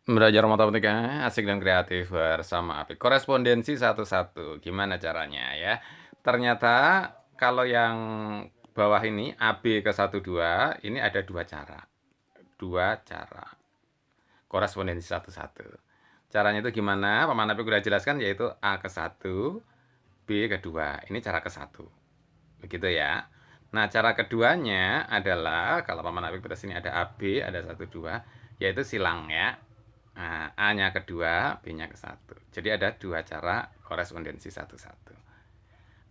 Belajar matematika asik dan kreatif bersama Apik. Korespondensi satu-satu. Gimana caranya ya? Ternyata kalau yang bawah ini AB ke 12 ini ada dua cara. Dua cara. Korespondensi satu-satu. Caranya itu gimana? Paman Apik udah jelaskan yaitu A ke 1, B ke 2. Ini cara ke 1. Begitu ya. Nah, cara keduanya adalah kalau Paman Apik terus ini ada AB, ada 1, 2, yaitu silang ya. Nah, A-nya kedua, B-nya ke 1. Jadi ada dua cara korespondensi satu-satu.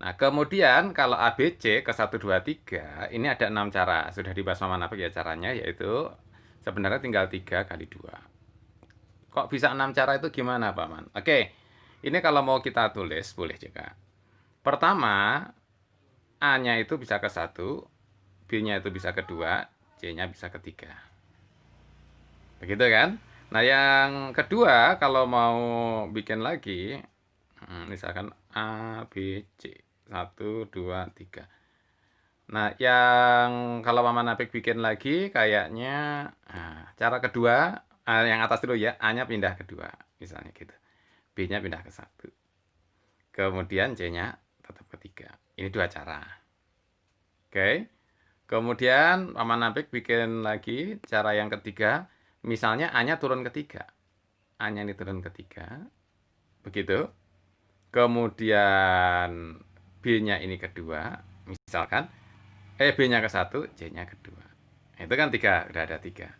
Nah, kemudian kalau ABC ke 1, 2, 3, ini ada 6 cara. Sudah dibahas Paman Apik ya caranya, yaitu sebenarnya tinggal 3 kali 2. Kok bisa 6 cara itu gimana, Paman? Oke, ini kalau mau kita tulis, boleh juga. Pertama, A-nya itu bisa ke 1, B-nya itu bisa ke 2, C-nya bisa ke 3. Begitu kan? Nah, yang kedua, kalau mau bikin lagi, misalkan A, B, C. 1, 2, 3. Nah, yang kalau Paman Apik bikin lagi, kayaknya cara kedua, yang atas dulu ya, A-nya pindah ke 2, misalnya gitu. B-nya pindah ke 1. Kemudian C-nya tetap ke 3. Ini dua cara. Oke. Kemudian Paman Apik bikin lagi cara yang ketiga, misalnya A-nya turun ke 3. A-nya ini turun ke 3. Begitu. Kemudian B-nya ini kedua, misalkan B-nya ke 1, C-nya kedua. Itu kan 3, udah ada 3.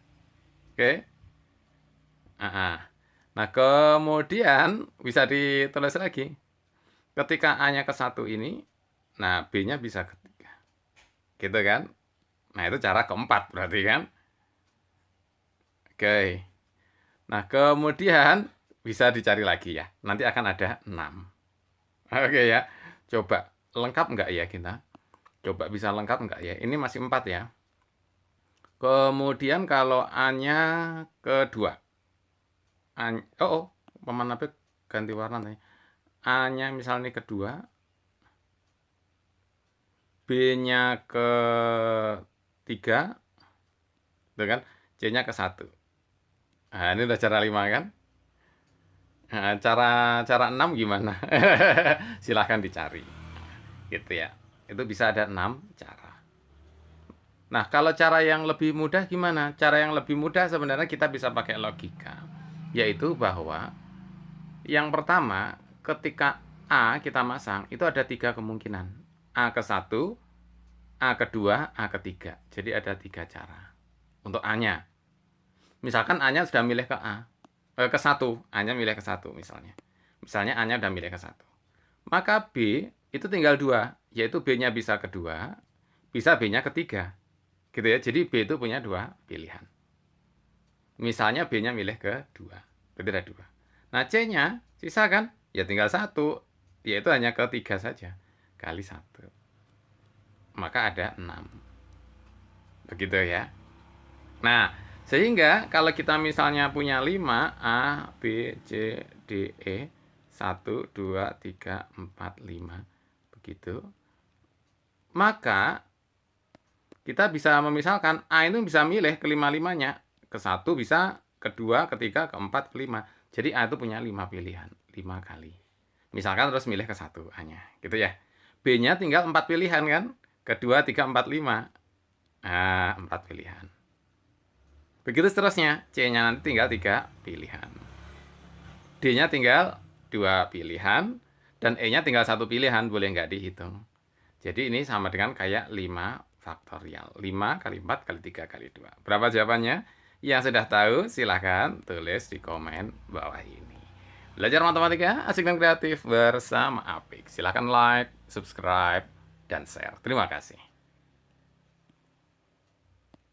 Oke. Nah, kemudian bisa ditulis lagi. Ketika A-nya ke 1 ini, nah B-nya bisa ke 3. Gitu kan? Nah, itu cara keempat berarti kan? Oke. Nah, kemudian bisa dicari lagi ya. Nanti akan ada 6. Oke ya. Coba lengkap nggak ya kita? Coba bisa lengkap nggak ya? Ini masih 4 ya. Kemudian kalau A-nya kedua. Paman Apik ganti warna nih. A-nya misalnya kedua. B-nya ke 3. Tuh kan? C-nya ke 1. Nah, ini udah cara 5 kan? Nah, cara 6 gimana? Silahkan dicari. Gitu ya. Itu bisa ada 6 cara. Nah, kalau cara yang lebih mudah gimana? Cara yang lebih mudah sebenarnya kita bisa pakai logika. Yaitu bahwa yang pertama, ketika A kita masang, itu ada 3 kemungkinan. A ke 1, A kedua, A ketiga. Jadi ada 3 cara. Untuk A-nya. Misalkan A-nya sudah milih ke A. Ke 1. A-nya milih ke 1 misalnya. Misalnya A-nya sudah milih ke 1. Maka B itu tinggal 2. Yaitu B-nya bisa kedua, bisa B-nya ketiga. Gitu ya. Jadi B itu punya 2 pilihan. Misalnya B-nya milih ke 2. Berarti ada 2. Nah, C-nya sisa kan? Ya tinggal 1. Yaitu hanya ke 3 saja. Kali 1. Maka ada 6. Begitu ya. Nah, sehingga kalau kita misalnya punya 5, A, B, C, D, E, 1, 2, 3, 4, 5. Begitu. Maka kita bisa memisalkan A itu bisa milih kelima-limanya. Ke 1 bisa, kedua, ketiga, keempat, kelima. Jadi A itu punya 5 pilihan. 5 kali. Misalkan terus milih ke 1 A-nya. Gitu ya. B-nya tinggal 4 pilihan kan. Kedua, 3, 4, 5. Nah, 4 pilihan. Begitu seterusnya. C-nya nanti tinggal 3 pilihan. D-nya tinggal 2 pilihan. Dan E-nya tinggal 1 pilihan. Boleh nggak dihitung. Jadi ini sama dengan kayak 5 faktorial. 5 kali 4 kali 3 kali 2. Berapa jawabannya? Yang sudah tahu silahkan tulis di komen bawah ini. Belajar matematika asik dan kreatif bersama Apik. Silahkan like, subscribe, dan share. Terima kasih.